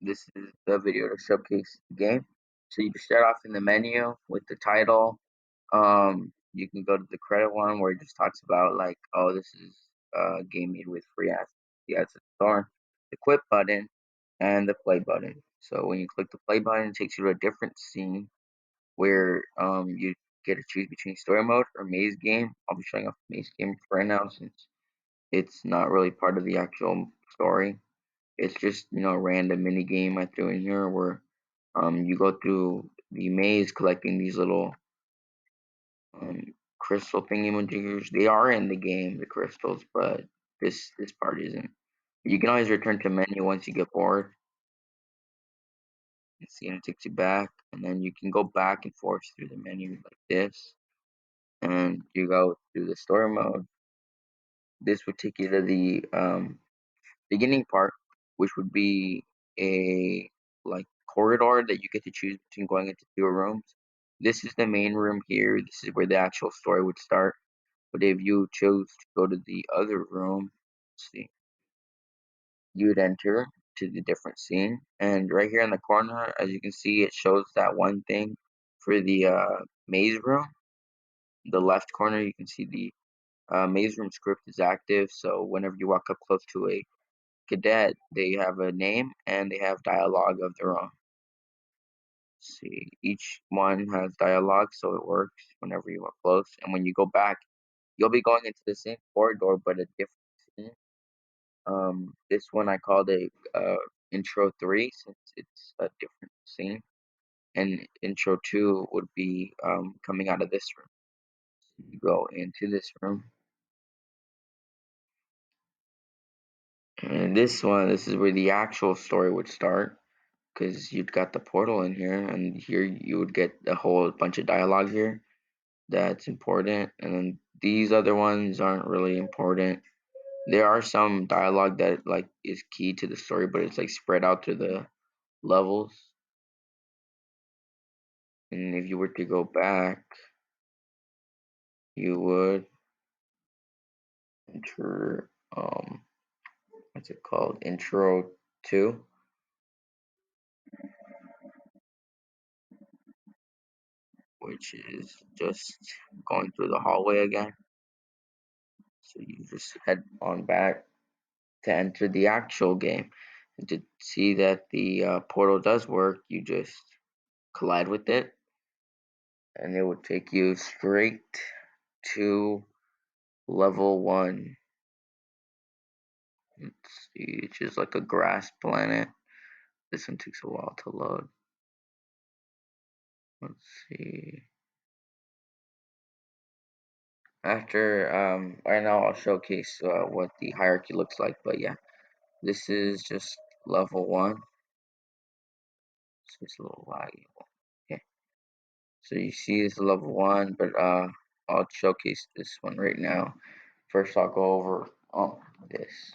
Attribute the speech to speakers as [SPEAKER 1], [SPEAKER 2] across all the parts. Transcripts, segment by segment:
[SPEAKER 1] this is the video to showcase the game. So you start off in the menu with the title. You can go to the credit one where it just talks about like, oh, this is a game made with free assets. The asset store, the quit button, and the play button. So when you click the play button, it takes you to a different scene where you get to choose between story mode or maze game. I'll be showing off the maze game for right now since it's not really part of the actual story. It's just a random mini game I threw in here where you go through the maze collecting these little crystal thingy-majiggers. They are in the game, the crystals, but this part isn't. You can always return to menu once you get bored. You see, and it takes you back, and then you can go back and forth through the menu like this, and you go through the story mode. This would take you to the beginning part, which would be a like corridor that you get to choose between going into two rooms. This is the main room here. This is where the actual story would start. But if you chose to go to the other room, let's see, you would enter to the different scene. And right here in the corner, as you can see, it shows that one thing for the maze room. The left corner, you can see the maze room script is active. So whenever you walk up close to a cadet, they have a name and they have dialogue of their own. Let's see, each one has dialogue, so it works whenever you are close. And when you go back, you'll be going into the same corridor, but a different scene. This one I called a intro 3 since it's a different scene, and intro 2 would be coming out of this room. So you go into this room, and this is where the actual story would start because you'd got the portal in here, and here you would get a whole bunch of dialogue here that's important, and then these other ones aren't really important. There are some dialogue that like is key to the story, but it's like spread out to the levels. And if you were to go back, you would enter what's it called? Intro 2, which is just going through the hallway again. So you just head on back to enter the actual game. And to see that the portal does work, you just collide with it, and it would take you straight to level 1. Let's see, it's just like a grass planet. This one takes a while to load. Let's see. After right now I'll showcase what the hierarchy looks like, but yeah, this is just level 1. So it's a little laggy. Okay, so you see it's level 1, but I'll showcase this one right now. First I'll go over this.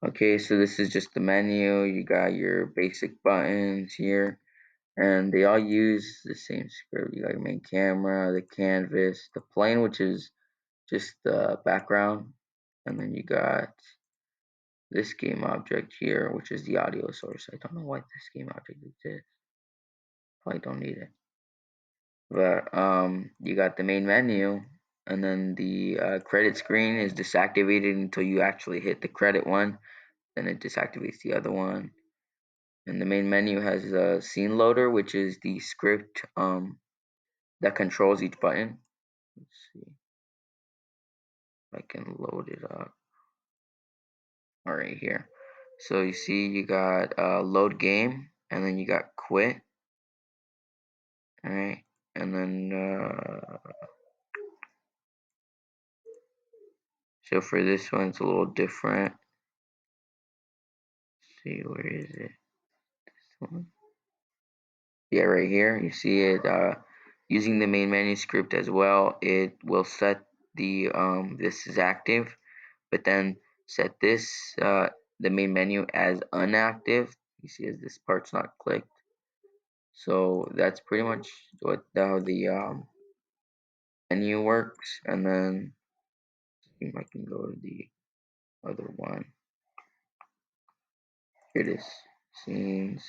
[SPEAKER 1] Okay, so this is just the menu. You got your basic buttons here, and they all use the same script. You got your main camera, the canvas, the plane, which is just the background, and then you got this game object here, which is the audio source. I don't know why this game object exists. Probably don't need it. But you got the main menu, and then the credit screen is disactivated until you actually hit the credit one. Then it disactivates the other one. And the main menu has a scene loader, which is the script that controls each button. Let's see if I can load it up. All right, here. So you see you got load game, and then you got quit. All right, and then so for this one, it's a little different. Let's see, where is it? This one. Yeah, right here. You see it using the main menu script as well. It will set the this is active, but then set this the main menu as unactive. You see, as this part's not clicked. So that's pretty much what how the menu works. And then see if I can go to the other one. Here it is. scenes.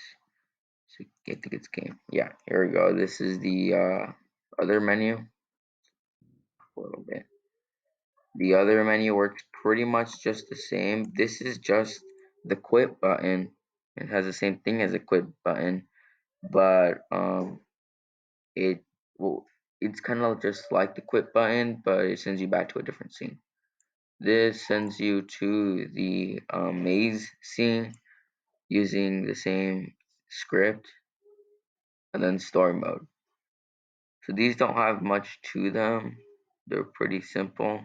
[SPEAKER 1] So get to get game. Yeah, here we go. This is the other menu. A little bit. The other menu works pretty much just the same. This is just the quit button. It has the same thing as a quit button, but it well, it's kind of just like the quit button, but it sends you back to a different scene. This sends you to the maze scene using the same script, and then story mode. So these don't have much to them. They're pretty simple.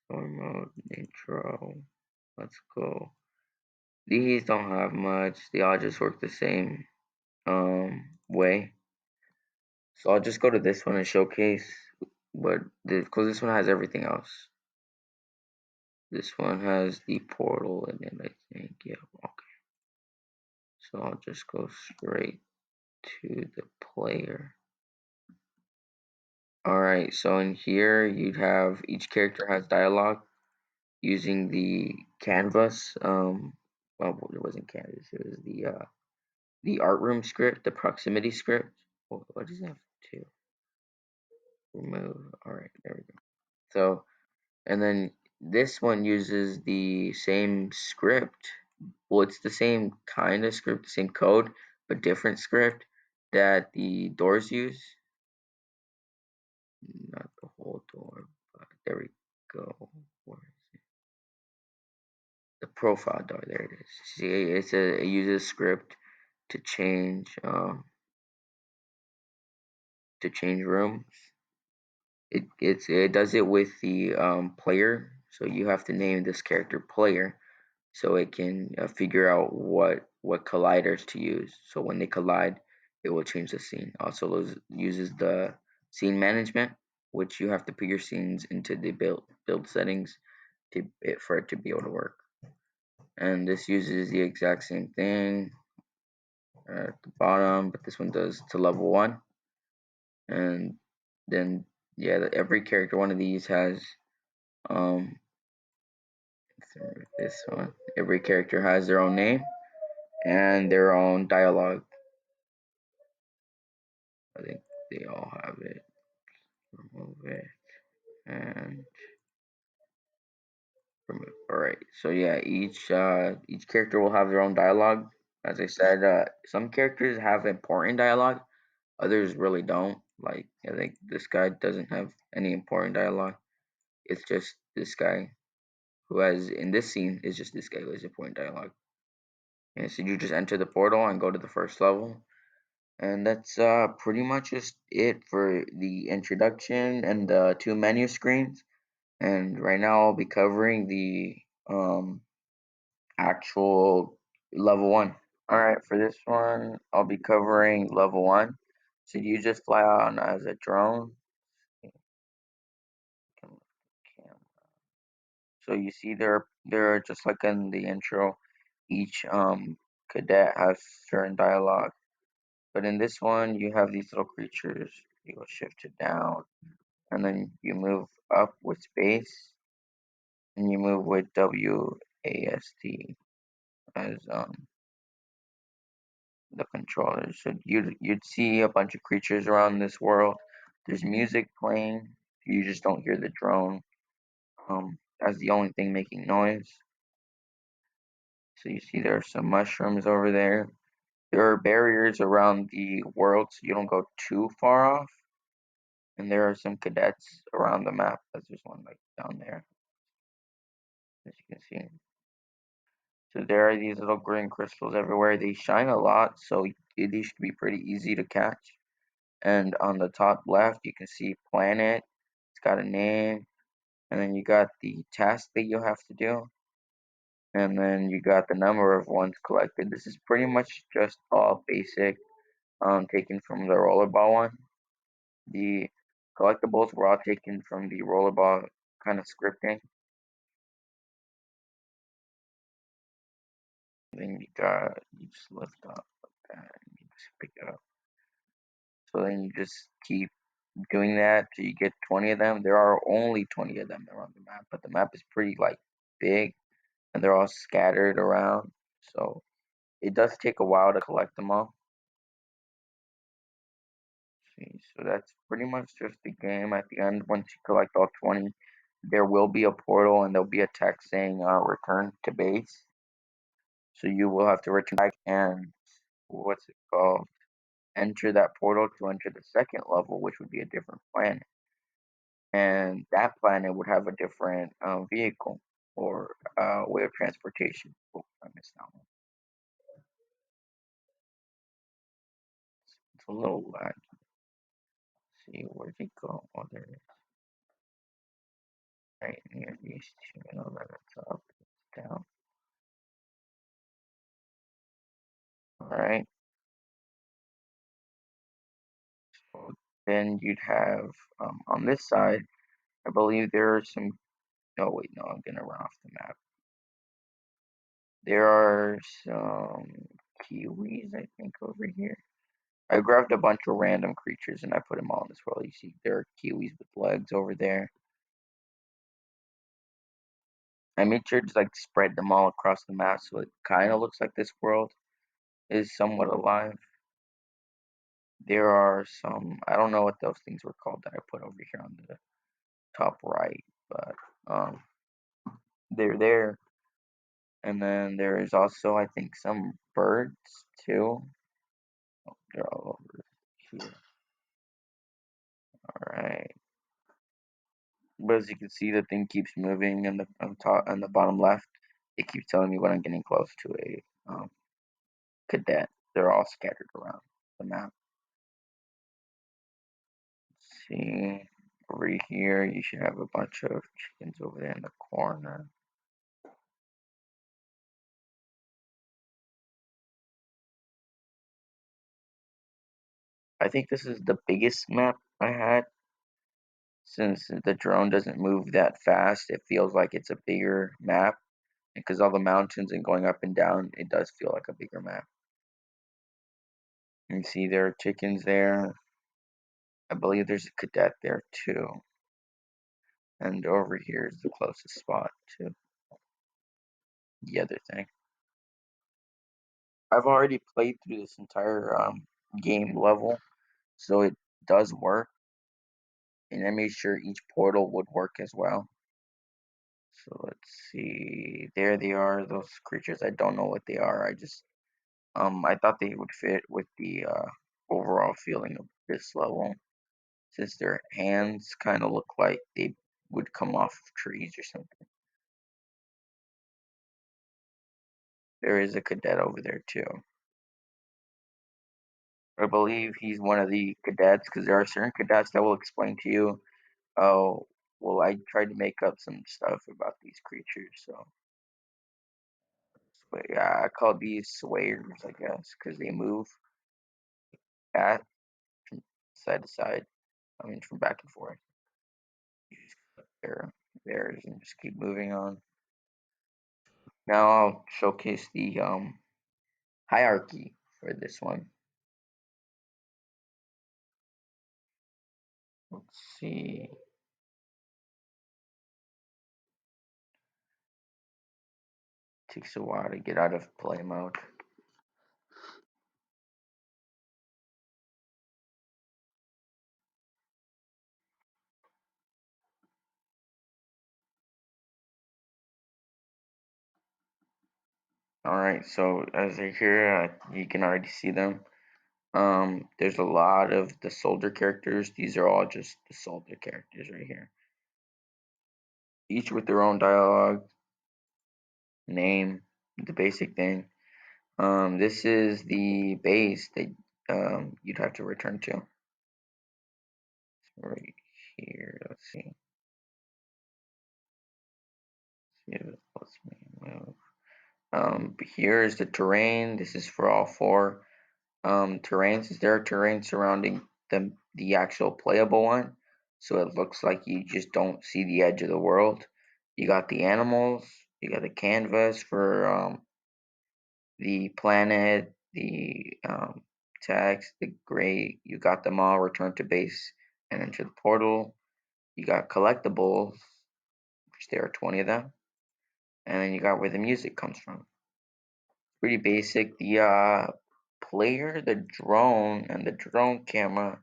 [SPEAKER 1] Story mode, intro. Let's go. These don't have much. They all just work the same way. So I'll just go to this one and showcase what because this one has everything else. This one has the portal in it, I think. Yeah, okay. So I'll just go straight to the player. Alright, so in here you'd have each character has dialogue using the canvas. Well, it wasn't canvas, it was the art room script, the proximity script. What does it have to remove? Alright, there we go. So, and then this one uses the same script. Well, it's the same kind of script, the same code, but different script that the doors use. Not the whole door, but there we go. Where is it? The profile door. There it is. See, it uses script to change rooms. It does it with the player, so you have to name this character player, so it can figure out what colliders to use. So when they collide, it will change the scene. Also uses the scene management, which you have to put your scenes into the build settings for it to be able to work. And this uses the exact same thing at the bottom, but this one does to level 1. And then yeah, every character one of these has um this one. Every character has their own name and their own dialogue. I think they all have it. Remove it and remove. All right. So yeah, each character will have their own dialogue. As I said, some characters have important dialogue, others really don't. Like I think this guy doesn't have any important dialogue. It's just this guy who has in this scene is just this guy who has important dialogue. And so you just enter the portal and go to the first level. And that's pretty much just it for the introduction and the two menu screens. And right now I'll be covering the actual level 1. Alright, for this one, I'll be covering level 1. So you just fly on as a drone. So you see there are just like in the intro, each cadet has certain dialogue. But in this one, you have these little creatures. You go shift it down, and then you move up with space, and you move with WASD as the controller. So you'd see a bunch of creatures around this world. There's music playing. You just don't hear the drone. That's the only thing making noise. So you see there are some mushrooms over there. There are barriers around the world so you don't go too far off. And there are some cadets around the map. There's one like down there, as you can see. So there are these little green crystals everywhere. They shine a lot, so these should be pretty easy to catch. And on the top left, you can see planet. It's got a name, and then you got the task that you have to do, and then you got the number of ones collected. This is pretty much just all basic, taken from the rollerball one. The collectibles were all taken from the rollerball kind of scripting. Then you just lift up like that, and you just pick it up. So then you just keep doing that till you get 20 of them. There are only 20 of them around the map, but the map is pretty like big, and they're all scattered around. So it does take a while to collect them all. See, so that's pretty much just the game. At the end, once you collect all 20, there will be a portal and there'll be a text saying return to base. So you will have to return back and what's it called? Enter that portal to enter the second level, which would be a different planet. And that planet would have a different vehicle or way of transportation. Oh, I missed that one. It's a little lag. See, where'd it go? Oh, there it is. Right near these two. I know that it's up, it's down. Alright. So then you'd have on this side, I believe there are some. No, wait, no, I'm gonna run off the map. There are some kiwis, I think, over here. I grabbed a bunch of random creatures and I put them all in this world. You see, there are kiwis with legs over there. I made sure to like spread them all across the map so it kind of looks like this world is somewhat alive. There are some, I don't know what those things were called that I put over here on the top right, but they're there. And then there is also, I think, some birds too. Oh, they're all over here. All right. But as you can see, the thing keeps moving in the on top on the bottom left. It keeps telling me when I'm getting close to a cadet. They're all scattered around the map. Let's see, over here, you should have a bunch of chickens over there in the corner. I think this is the biggest map I had. Since the drone doesn't move that fast, it feels like it's a bigger map. Because all the mountains and going up and down, it does feel like a bigger map. You can see there are chickens there. I believe there's a cadet there too. And over here is the closest spot to the other thing. I've already played through this entire game level, so it does work. And I made sure each portal would work as well. So let's see. There they are, those creatures. I don't know what they are. I thought they would fit with the overall feeling of this level, since their hands kind of look like they would come off of trees or something. There is a cadet over there too. I believe he's one of the cadets because there are certain cadets that will explain to you, oh, well, I tried to make up some stuff about these creatures, so. But yeah, I call these swayers, I guess, because they move at from side to side. I mean, from back and forth. You just click theirs and just keep moving on. Now I'll showcase the hierarchy for this one. Let's see. Takes a while to get out of play mode. Alright, so as they're here, you can already see them. There's a lot of the soldier characters. These are all just the soldier characters right here. Each with their own dialogue, name, the basic thing. This is the base that you'd have to return to. Right here, let's see. See if it lets me move. Here is the terrain. This is for all four terrains. Is there a terrain surrounding the actual playable one? So it looks like you just don't see the edge of the world. You got the animals. You got the canvas for the planet, the text, the gray. You got them all. Return to base and enter the portal. You got collectibles, which there are 20 of them, and then you got where the music comes from. pretty basic. The player, the drone, and the drone camera,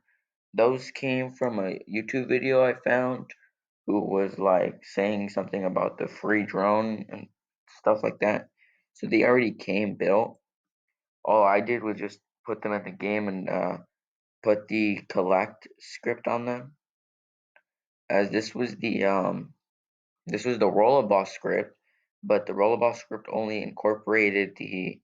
[SPEAKER 1] those came from a YouTube video I found who was like saying something about the free drone and stuff like that. So they already came built. All I did was just put them in the game and put the collect script on them, as this was the rollerball script, but the rollerball script only incorporated the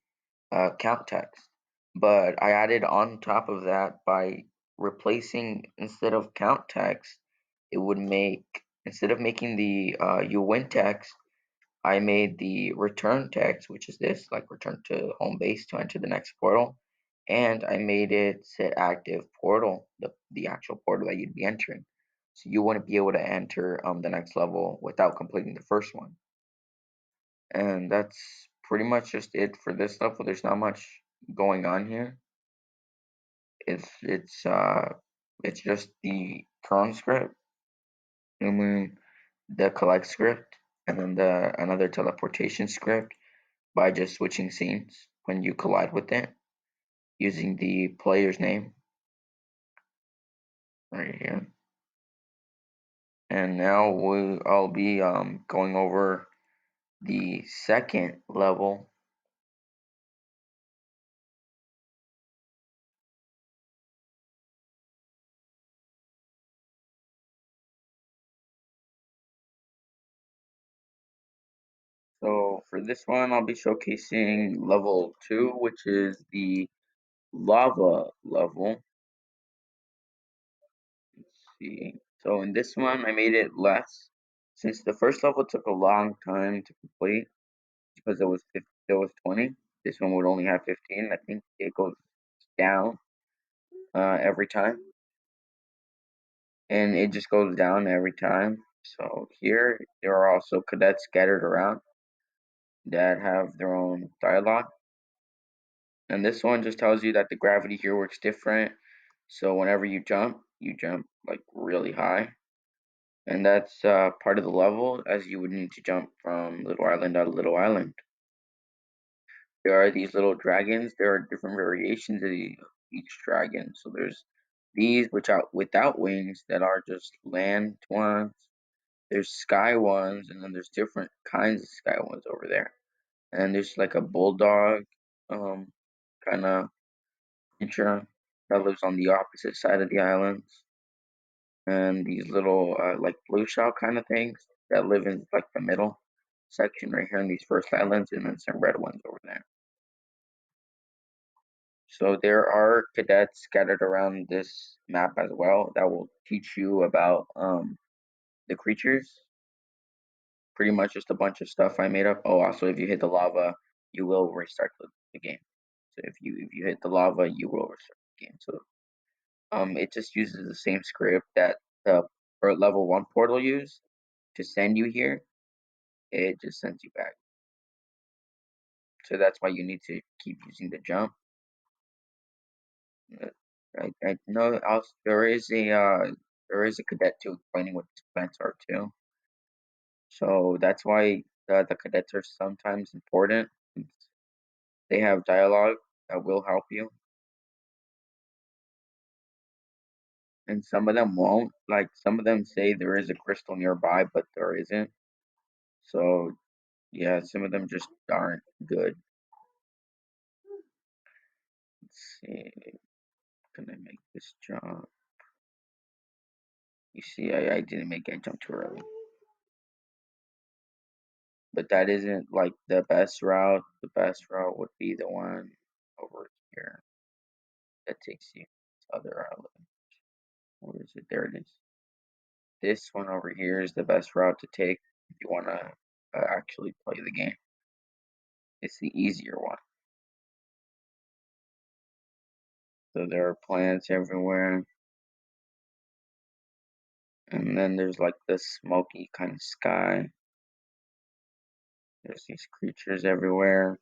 [SPEAKER 1] count text. But I added on top of that by replacing, instead of count text, it would make, instead of making the you win text, I made the return text, which is this, like return to home base to enter the next portal. And I made it set active portal, the actual portal that you'd be entering. So you wouldn't be able to enter the next level without completing the first one. And that's pretty much just it for this level. There's not much going on here. It's just the cron script, and then the collect script, and then the another teleportation script by just switching scenes when you collide with it using the player's name right here. And now I'll be going over the second level. So for this one, I'll be showcasing level 2, which is the lava level. Let's see. So in this one, I made it less. Since the first level took a long time to complete because there was 20, this one would only have 15. I think it goes down every time, and it just goes down every time. So here there are also cadets scattered around that have their own dialogue, and this one just tells you that the gravity here works different. So whenever you jump like really high, and that's part of the level, as you would need to jump from little island to little island. There are these little dragons. There are different variations of each dragon. So there's these which are without wings that are just land ones. There's sky ones, and then there's different kinds of sky ones over there. And then there's like a bulldog kind of creature that lives on the opposite side of the islands. And these little like blue shell kind of things that live in like the middle section right here in these first islands, and then some red ones over there. So there are cadets scattered around this map as well that will teach you about the creatures. Pretty much just a bunch of stuff I made up. Oh, also if you hit the lava, you will restart the game. So if you hit the lava, you will restart the game. So it just uses the same script that the level 1 portal used to send you here. It just sends you back. So that's why you need to keep using the jump. I know also there is a cadet too explaining what these plants are too. So that's why the cadets are sometimes important. They have dialogue that will help you, and some of them won't. Like some of them say there is a crystal nearby, but there isn't. So yeah, some of them just aren't good. Let's see. Can I make this jump? You see, I didn't make that jump too early. But that isn't like the best route. The best route would be the one over here that takes you to other island. Where is it? There it is. This one over here is the best route to take if you want to actually play the game. It's the easier one. So there are plants everywhere. And then there's like this smoky kind of sky. There's these creatures everywhere.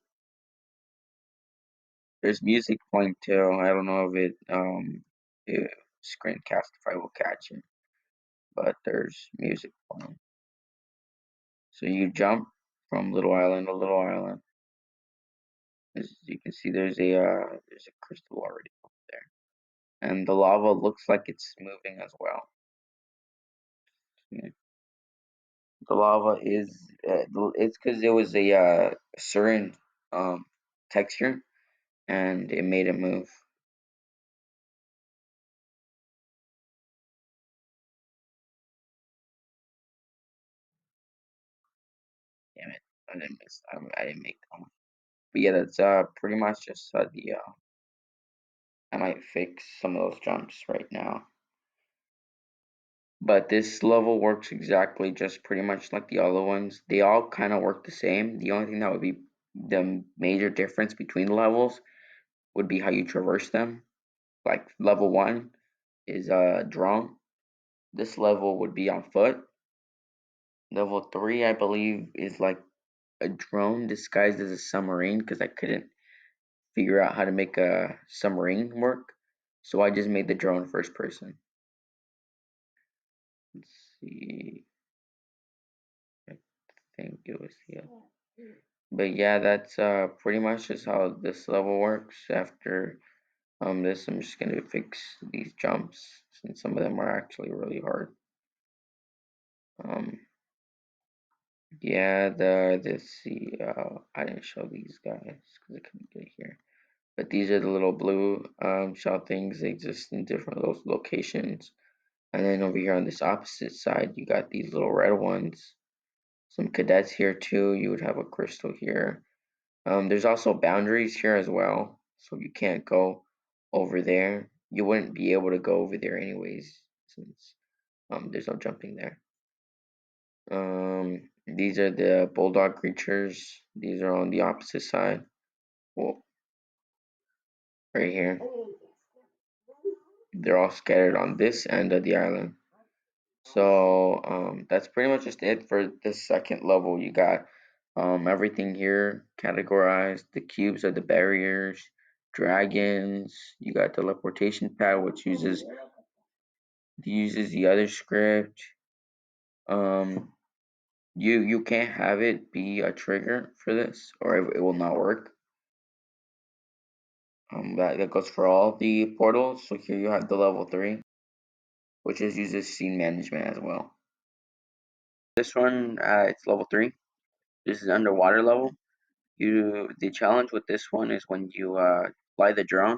[SPEAKER 1] There's music playing too. I don't know if Screencastify will catch it, but there's music playing. So you jump from little island to little island. As you can see, there's a crystal already up there, and the lava looks like it's moving as well. Yeah. The lava is it's because it was a certain um texture, and it made it move. Damn it! I didn't make that one. But yeah, that's pretty much just the I might fix some of those jumps right now. But this level works exactly just pretty much like the other ones. They all kind of work the same. The only thing that would be the major difference between the levels would be how you traverse them. Like level one is a drone. This level would be on foot. Level three, I believe, is like a drone disguised as a submarine because I couldn't figure out how to make a submarine work. So I just made the drone first person. Let's see. I think it was here. But yeah, that's pretty much just how this level works. After this, I'm just gonna fix these jumps since some of them are actually really hard. Um, yeah, let's see. I didn't show these guys because I couldn't get here. But these are the little blue shell things. They exist in different locations. And then over here on this opposite side, you got these little red ones. Some cadets here too. You would have a crystal here. There's also boundaries here as well, so you can't go over there. You wouldn't be able to go over there anyways, since there's no jumping there. These are the bulldog creatures. These are on the opposite side. Well, right here. They're all scattered on this end of the island. So that's pretty much just it for this second level. You got everything here categorized. The cubes are the barriers, dragons. You got teleportation pad, which uses the other script. Um, you can't have it be a trigger for this, or it will not work. That goes for all the portals. So here you have the level three, which uses scene management as well. This one, it's level three. This is underwater level. The challenge with this one is when you fly the drone,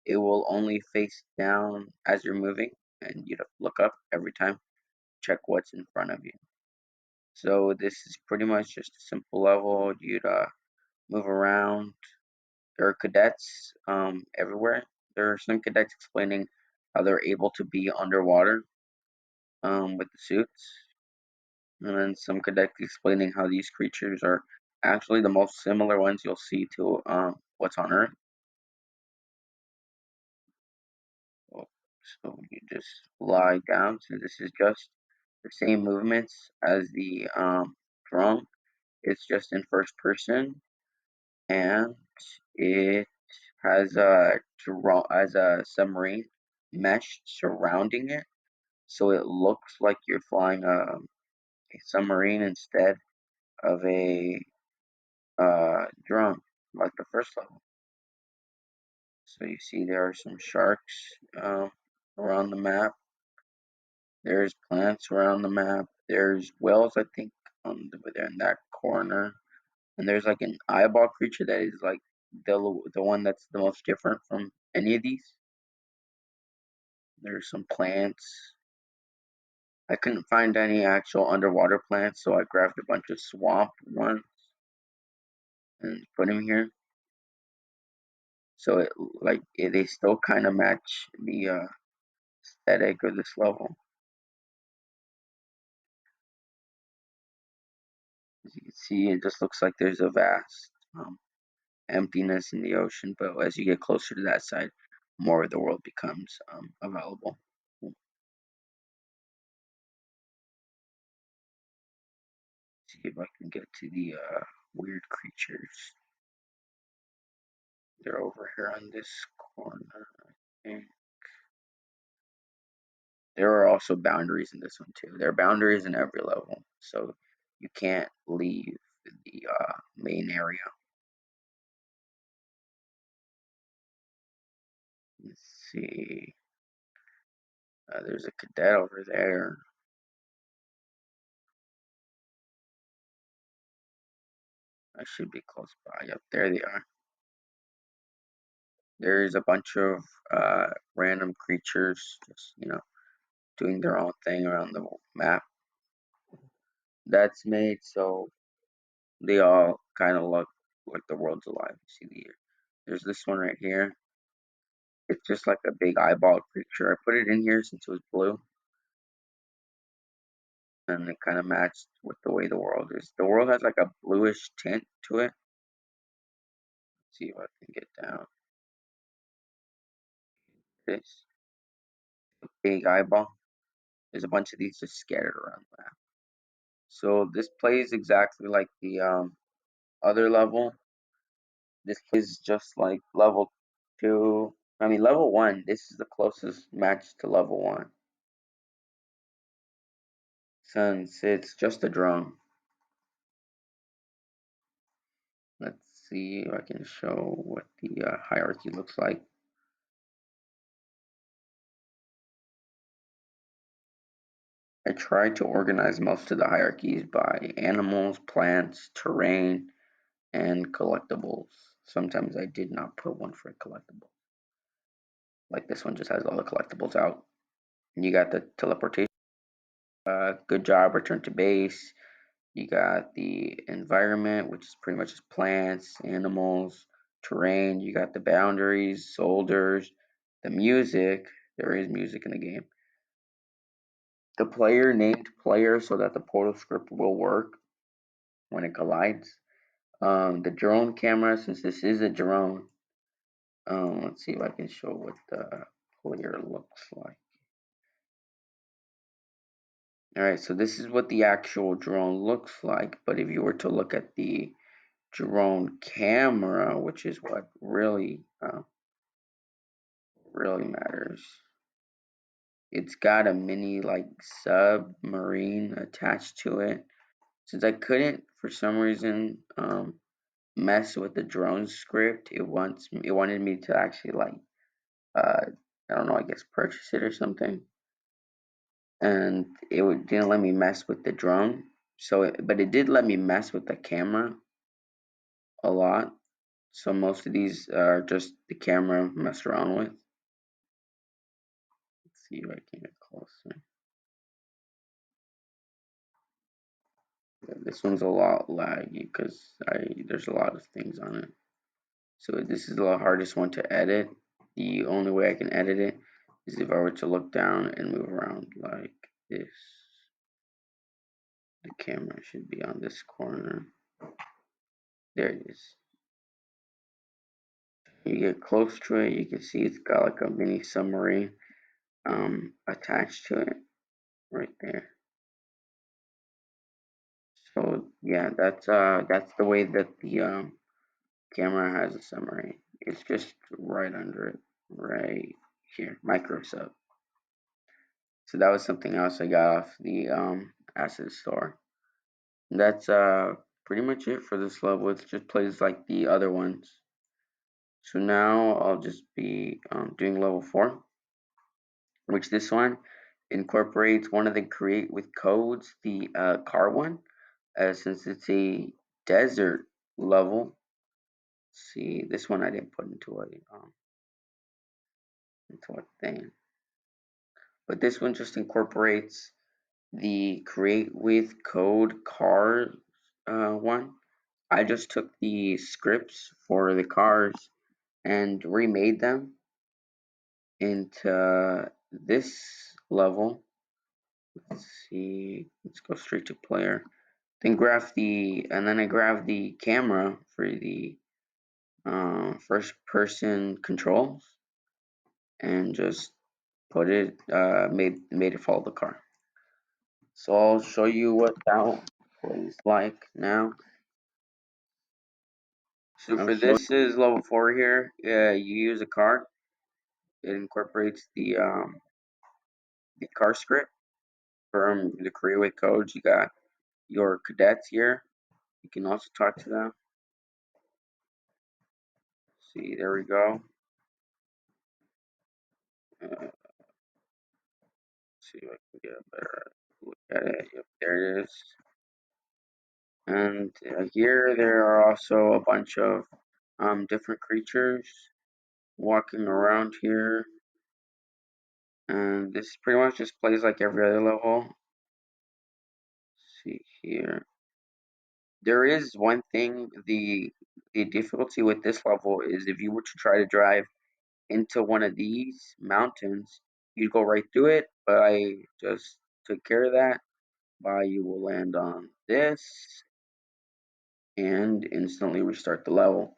[SPEAKER 1] it will only face down as you're moving, and you look up every time, check what's in front of you. So this is pretty much just a simple level. You'd move around. There are cadets everywhere. There are some cadets explaining how they're able to be underwater with the suits, and then some cadets explaining how these creatures are actually the most similar ones you'll see to what's on Earth. So you just lie down. So this is just the same movements as the drone. It's just in first person, and it has a submarine mesh surrounding it, so it looks like you're flying a submarine instead of a drone, like the first level. So you see there are some sharks around the map. There's plants around the map. There's whales, I think, over there in that corner. And there's like an eyeball creature that is like the one that's the most different from any of these. There's some plants. I couldn't find any actual underwater plants, so I grabbed a bunch of swamp ones and put them here. So they still kind of match the aesthetic of this level. As you can see, it just looks like there's a vast emptiness in the ocean, but as you get closer to that side, more of the world becomes available. Let's see if I can get to the weird creatures. They're over here on this corner. And there are also boundaries in this one too. There are boundaries in every level, so you can't leave the main area. see. There's a cadet over there. I should be close by. Yep, there they are. There's a bunch of random creatures just, doing their own thing around the map. That's made so they all kind of look like the world's alive. You see there's this one right here. It's just like a big eyeball creature. I put it in here since it was blue, and it kind of matched with the way the world is. The world has like a bluish tint to it. Let's see if I can get down. This big eyeball. There's a bunch of these just scattered around the map. So this plays exactly like the other level. This plays just like level 2. I mean level 1. This is the closest match to level 1. Since it's just a drone. Let's see if I can show what the hierarchy looks like. I tried to organize most of the hierarchies by animals, plants, terrain, and collectibles. Sometimes I did not put one for collectibles. Like this one just has all the collectibles out. You got the teleportation. Good job, return to base. You got the environment, which is pretty much just plants, animals, terrain. You got the boundaries, soldiers, the music. There is music in the game. The player named player so that the portal script will work when it collides. The drone camera, since this is a drone. Let's see if I can show what the player looks like. Alright, so this is what the actual drone looks like, but if you were to look at the drone camera, which is what really matters, it's got a mini like submarine attached to it. Since I couldn't for some reason mess with the drone script, it wanted me to actually like I don't know, I guess purchase it or something, and didn't let me mess with the drone. But it did let me mess with the camera a lot. So most of these are just the camera messed around with. Let's see if I can get closer. Yeah, this one's a lot laggy because there's a lot of things on it. So this is the hardest one to edit. The only way I can edit it is if I were to look down and move around like this. The camera should be on this corner. There it is. You get close to it, you can see it's got like a mini submarine attached to it right there. So yeah, that's the way that the camera has a submarine. It's just right under it, right here, micro sub. So that was something else I got off the asset store. That's pretty much it for this level. It just plays like the other ones. So now I'll just be doing level 4, which this one incorporates one of the create with codes, the car one, since it's a desert level. Let's see, this one I didn't put into a thing, but this one just incorporates the create with code car one. I just took the scripts for the cars and remade them into this level. Let's see, let's go straight to player. Then I grab the camera for the first person controls and just put it, made it follow the car. So I'll show you what that plays like now. So for this is level 4 here. You use a car. It incorporates the car script from the Create codes. You got your cadets here. You can also talk to them. See, there we go.
[SPEAKER 2] See if I can get a better look at it. Yep, there it is. And here there are also a bunch of different creatures walking around here. And this pretty much just plays like every other level. Let's see here. There is one thing, the difficulty with this level is if you were to try to drive into one of these mountains, you'd go right through it, but I just took care of that by you will land on this and instantly restart the level.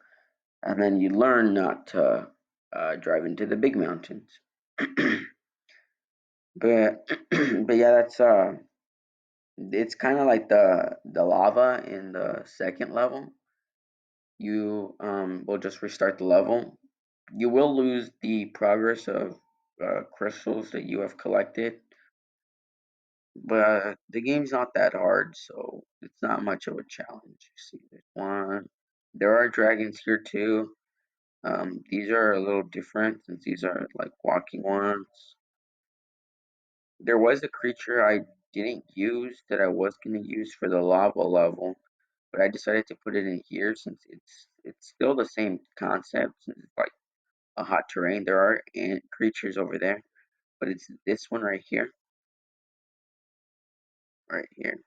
[SPEAKER 2] And then you learn not to drive into the big mountains. but but yeah, that's it's kind of like the lava in the second level. You will just restart the level. You will lose the progress of crystals that you have collected, but the game's not that hard, so it's not much of a challenge. You see, there's one. There are dragons here too. These are a little different since these are like walking ones. There was a creature I didn't use that I was gonna use for the lava level, but I decided to put it in here since it's still the same concept since it's like a hot terrain. There are ant creatures over there, but it's this one right here, right here.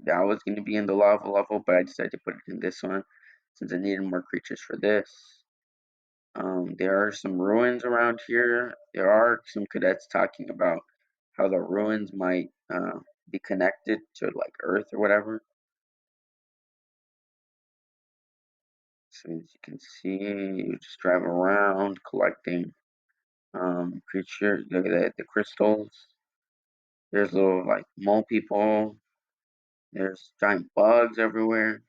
[SPEAKER 2] That was gonna be in the lava level, but I decided to put it in this one since I needed more creatures for this. There are some ruins around here. There are some cadets talking about how the ruins might be connected to like Earth or whatever. So as you can see, you just drive around collecting creatures. Look at that, the crystals. There's little like mole people. There's giant bugs everywhere.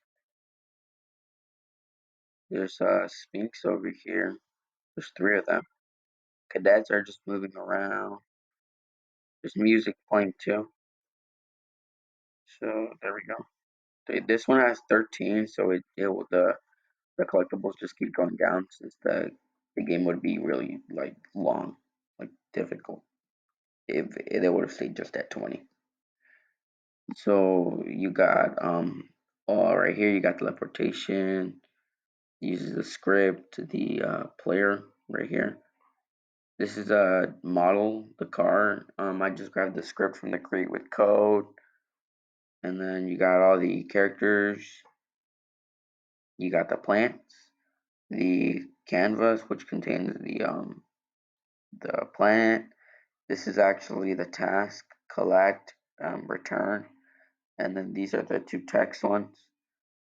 [SPEAKER 2] There's a sphinx over here. There's three of them. Cadets are just moving around. There's music playing too. So there we go. This one has 13, so it will the collectibles just keep going down since the game would be really like long, like difficult if they would have stayed just at 20. So you got right here you got teleportation, uses the script, the player right here. This is a model, the car. I just grabbed the script from the Create with Code, and then you got all the characters. You got the plants, the canvas, which contains the plant. This is actually the task, collect, return, and then these are the two text ones.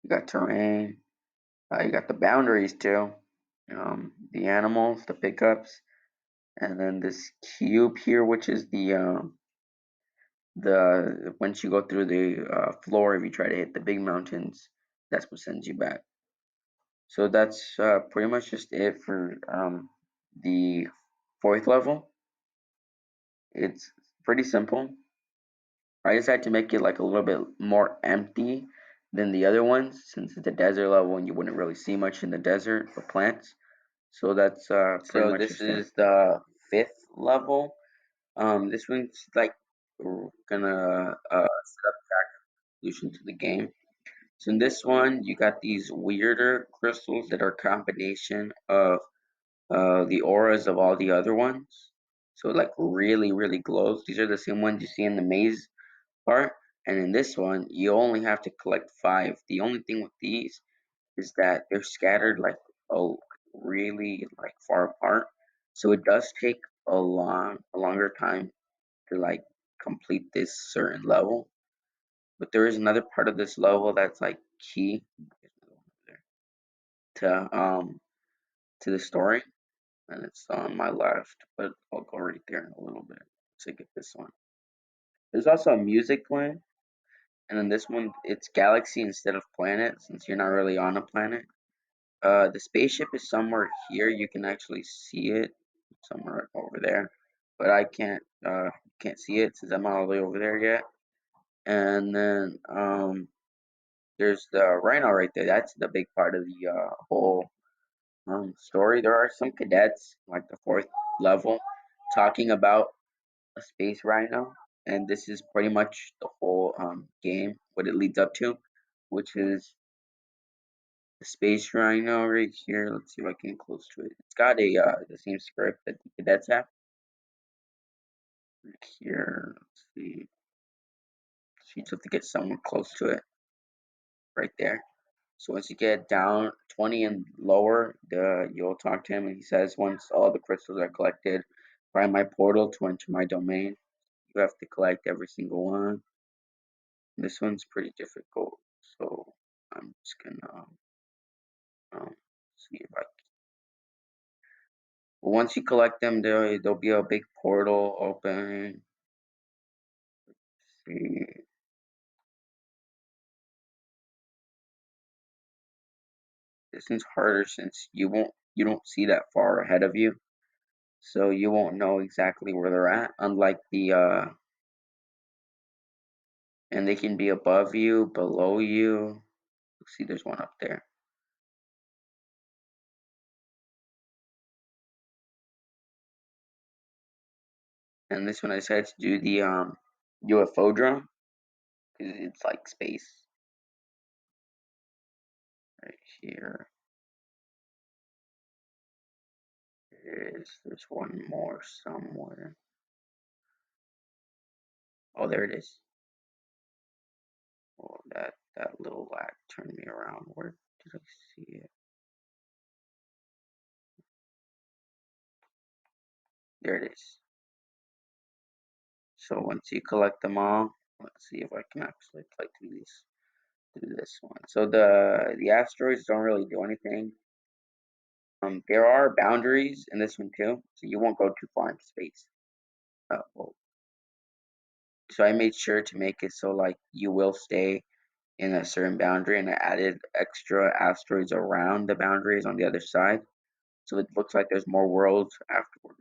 [SPEAKER 2] You got terrain. You got the boundaries too. The animals, the pickups, and then this cube here, which is the once you go through the floor, if you try to hit the big mountains, that's what sends you back. So that's pretty much just it for the fourth level. It's pretty simple. I decided to make it like a little bit more empty than the other ones since it's a desert level and you wouldn't really see much in the desert for plants. So that's pretty much this is the fifth level. This one's like we're gonna set up solution to the game. So in this one, you got these weirder crystals that are a combination of the auras of all the other ones. So it like really, really glows. These are the same ones you see in the maze part. And in this one, you only have to collect 5. The only thing with these is that they're scattered like oh really like far apart. So it does take a longer time to like complete this certain level. But there is another part of this level that's like key to the story, and it's on my left, but I'll go right there in a little bit to get this one. There's also a music playing, and then this one it's galaxy instead of planet since you're not really on a planet. The spaceship is somewhere here. You can actually see it somewhere over there, but I can't see it since I'm not all the way over there yet. And then there's the rhino right there. That's the big part of the whole story. There are some cadets like the fourth level talking about a space rhino, and this is pretty much the whole game, what it leads up to, which is the space rhino right here. Let's see if I can get close to it. It's got a the same script that the cadets have. Right here, let's see. So you just have to get someone close to it, right there. So once you get down 20 and lower, you'll talk to him, and he says, once all the crystals are collected, find my portal to enter my domain. You have to collect every single one. This one's pretty difficult, so I'm just gonna see if I. Once you collect them, there'll be a big portal open. See, this one's harder since you don't see that far ahead of you, so you won't know exactly where they're at. Unlike the and they can be above you, below you. See, there's one up there. And this one I decided to do the UFO drone because it's like space right here. There's one more somewhere. Oh, there it is. Oh, that little lag turned me around. Where did I see it? There it is. So once you collect them all, let's see if I can actually play through this one. So the asteroids don't really do anything. There are boundaries in this one too, so you won't go too far into space. Well, so I made sure to make it so like you will stay in a certain boundary, and I added extra asteroids around the boundaries on the other side, so it looks like there's more worlds afterwards.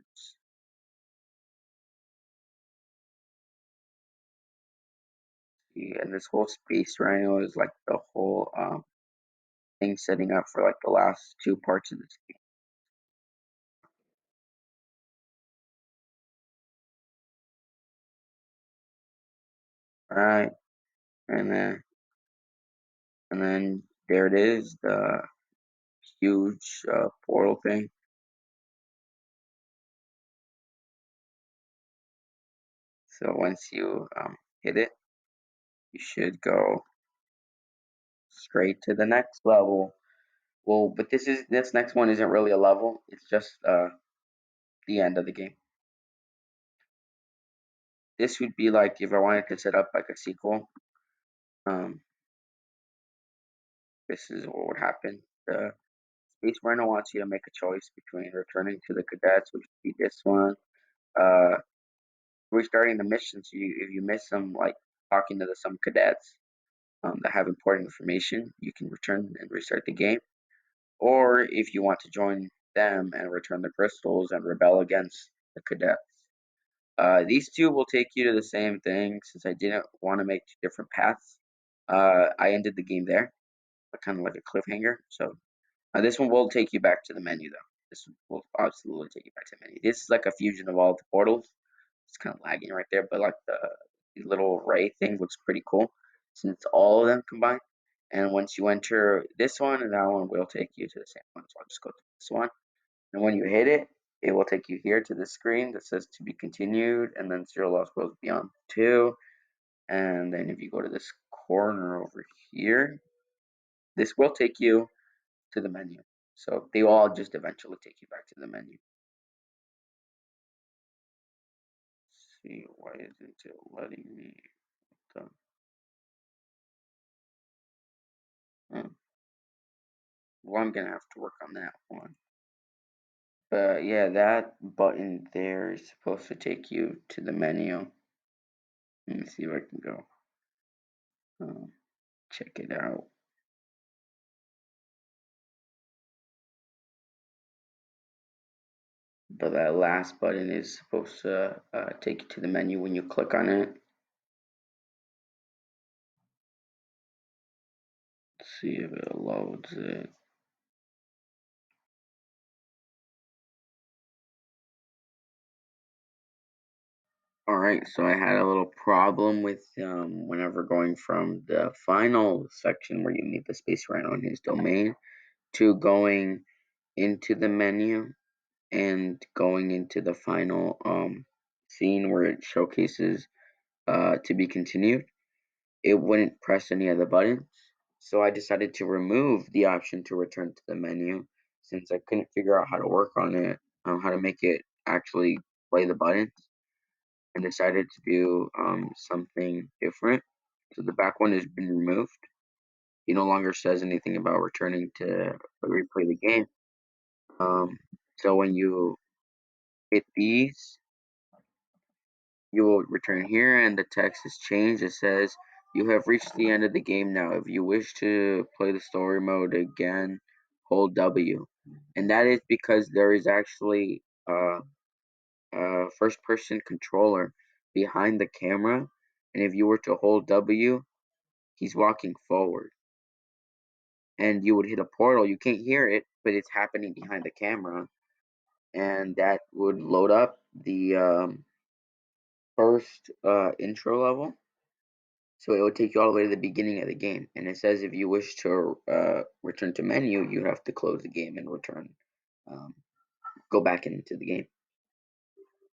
[SPEAKER 2] Yeah, and this whole space rhino is like the whole thing setting up for like the last two parts of this game. All right, and then there it is, the huge portal thing. So once you hit it, you should go straight to the next level. Well, but this next one isn't really a level. It's just the end of the game. This would be like if I wanted to set up like a sequel. Um, this is what would happen. The Space Rhino wants you to make a choice between returning to the cadets, which would be this one, uh, restarting the mission. So if you miss some like talking to some cadets that have important information, you can return and restart the game. Or if you want to join them and return the crystals and rebel against the cadets. These two will take you to the same thing. Since I didn't want to make two different paths, I ended the game there, kind of like a cliffhanger. So this one will take you back to the menu, though. This will absolutely take you back to the menu. This is like a fusion of all the portals. It's kind of lagging right there, but like the little ray thing looks pretty cool since all of them combined. And once you enter this one, and that one will take you to the same one. So I'll just go to this one. And when you hit it, it will take you here to the screen that says to be continued, and then Zero Lost Worlds Beyond 2. And then if you go to this corner over here, this will take you to the menu. So they all just eventually take you back to the menu. Let's see, why isn't it letting me? Well, I'm gonna have to work on that one. But yeah, that button there is supposed to take you to the menu. Let me see if I can go check it out. But that last button is supposed to take you to the menu when you click on it. Let's see if it loads it. Alright, so I had a little problem with whenever going from the final section where you meet the Space Rhino in his domain to going into the menu and going into the final scene where it showcases to be continued. It wouldn't press any of the buttons. So I decided to remove the option to return to the menu since I couldn't figure out how to work on it, how to make it actually play the buttons, and decided to do something different. So the back one has been removed. He no longer says anything about returning to replay the game. Um, so when you hit these, you will return here, and the text is changed. It says, "You have reached the end of the game now. If you wish to play the story mode again, hold W." And that is because there is actually a first person controller behind the camera. And if you were to hold W, he's walking forward. And you would hit a portal. You can't hear it, but it's happening behind the camera. And that would load up the first intro level. So it will take you all the way to the beginning of the game. And it says if you wish to return to menu, you have to close the game and return, um, go back into the game.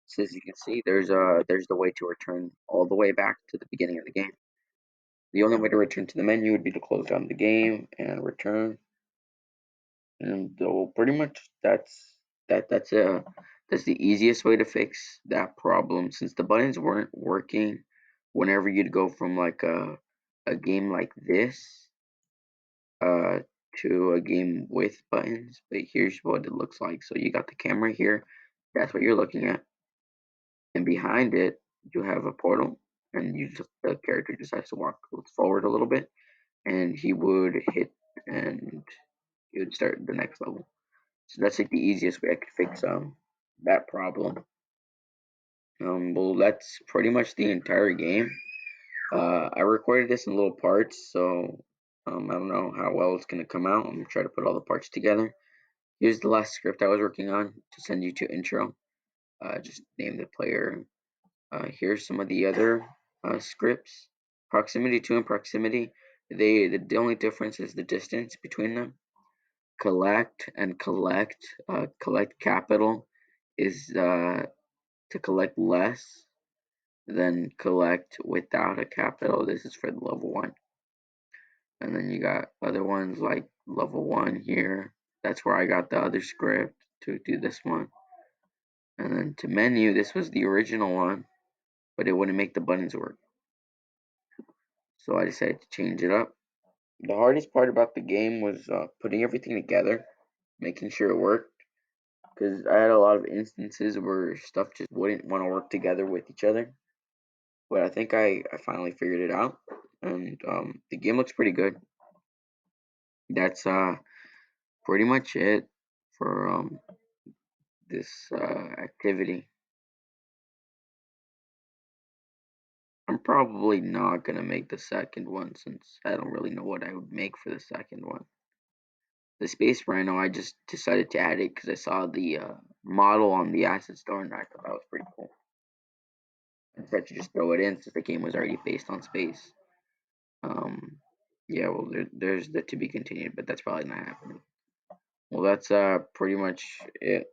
[SPEAKER 2] So as you can see, there's the way to return all the way back to the beginning of the game. The only way to return to the menu would be to close down the game and return. And pretty much that's the easiest way to fix that problem since the buttons weren't working whenever you'd go from like a game like this uh to a game with buttons. But here's what it looks like. So you got the camera here, that's what you're looking at, and behind it you have a portal, and the character just has to walk forward a little bit, and he would hit, and he would start the next level. So that's like the easiest way I could fix that problem. Well, that's pretty much the entire game. I recorded this in little parts, so I don't know how well it's gonna come out. I'm gonna try to put all the parts together. Here's the last script I was working on to send you to intro. Just name the player. Here's some of the other scripts. Proximity 2 and proximity. The only difference is the distance between them. Collect and collect. Collect capital is to collect less than collect without a capital. This is for the level 1. And then you got other ones like level 1 here. That's where I got the other script to do this one. And then to menu, this was the original one, but it wouldn't make the buttons work. So I decided to change it up. The hardest part about the game was putting everything together, making sure it worked. Because I had a lot of instances where stuff just wouldn't want to work together with each other. But I think I finally figured it out. And the game looks pretty good. That's pretty much it for this activity. I'm probably not gonna make the second one since I don't really know what I would make for the second one. The Space Rhino, I just decided to add it because I saw the model on the asset store and I thought that was pretty cool. I decided to just throw it in since the game was already based on space. Um, yeah, well, there's the to be continued, but that's probably not happening. Well, that's pretty much it.